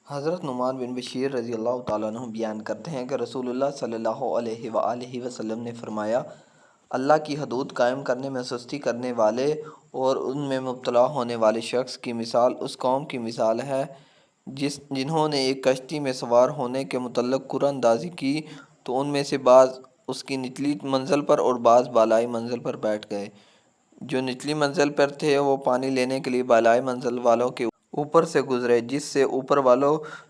حضرت نعمان بن بشیر رضی اللہ تعالیٰ عنہ بیان کرتے ہیں کہ رسول اللہ صلی اللہ علیہ وآلہ وسلم نے فرمایا، اللہ کی حدود قائم کرنے میں سستی کرنے والے اور ان میں مبتلا ہونے والے شخص کی مثال اس قوم کی مثال ہے جنہوں نے ایک کشتی میں سوار ہونے کے متعلق قرعہ اندازی کی تو ان میں سے بعض اس کی نچلی منزل پر اور بعض بالائی منزل پر بیٹھ گئے۔ جو نچلی منزل پر تھے وہ پانی لینے کے لیے بالائی منزل والوں کے اوپر سے گزرے، جس سے اوپر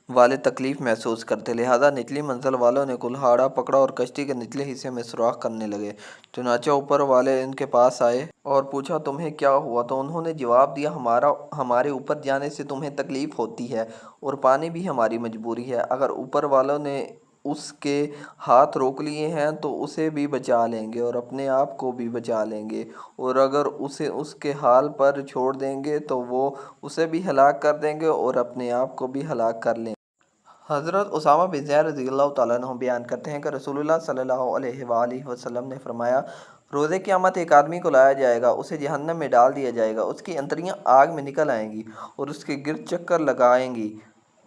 والے تکلیف محسوس کرتے، لہذا نچلی منزل والوں نے کلہاڑا پکڑا اور کشتی کے نچلے حصے میں سوراخ کرنے لگے۔ چنانچہ اوپر والے ان کے پاس آئے اور پوچھا، تمہیں کیا ہوا؟ تو انہوں نے جواب دیا، ہمارے اوپر جانے سے تمہیں تکلیف ہوتی ہے اور پانی بھی ہماری مجبوری ہے۔ اگر اوپر والوں نے اس کے ہاتھ روک لیے ہیں تو اسے بھی بچا لیں گے اور اپنے آپ کو بھی بچا لیں گے، اور اگر اسے اس کے حال پر چھوڑ دیں گے تو وہ اسے بھی ہلاک کر دیں گے اور اپنے آپ کو بھی ہلاک کر لیں گے۔ حضرت اسامہ بن زید رضی اللہ تعالیٰ عنہ بیان کرتے ہیں کہ رسول اللہ صلی اللہ علیہ وآلہ وسلم نے فرمایا، روزِ قیامت ایک آدمی کو لایا جائے گا، اسے جہنم میں ڈال دیا جائے گا، اس کی انتڑیاں آگ میں نکل آئیں گی اور اس کے گرد چکر لگائیں گی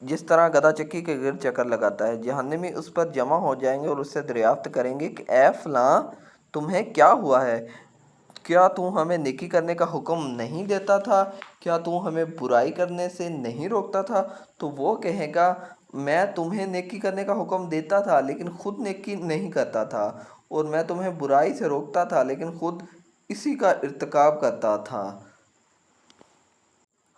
جس طرح گدھا چکی کے گرد چکر لگاتا ہے۔ جہنمی اس پر جمع ہو جائیں گے اور اس سے دریافت کریں گے کہ اے فلاں، تمہیں کیا ہوا ہے؟ کیا تو ہمیں نیکی کرنے کا حکم نہیں دیتا تھا؟ کیا تو ہمیں برائی کرنے سے نہیں روکتا تھا؟ تو وہ کہے گا، میں تمہیں نیکی کرنے کا حکم دیتا تھا لیکن خود نیکی نہیں کرتا تھا، اور میں تمہیں برائی سے روکتا تھا لیکن خود اسی کا ارتکاب کرتا تھا۔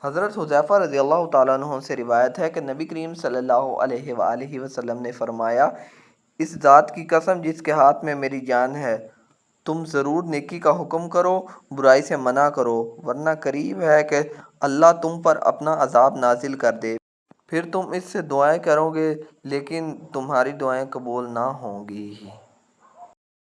حضرت حذیفہ رضی اللہ تعالیٰ عنہ سے روایت ہے کہ نبی کریم صلی اللہ علیہ وآلہ وسلم نے فرمایا، اس ذات کی قسم جس کے ہاتھ میں میری جان ہے، تم ضرور نیکی کا حکم کرو، برائی سے منع کرو، ورنہ قریب ہے کہ اللہ تم پر اپنا عذاب نازل کر دے، پھر تم اس سے دعائیں کرو گے لیکن تمہاری دعائیں قبول نہ ہوں گی۔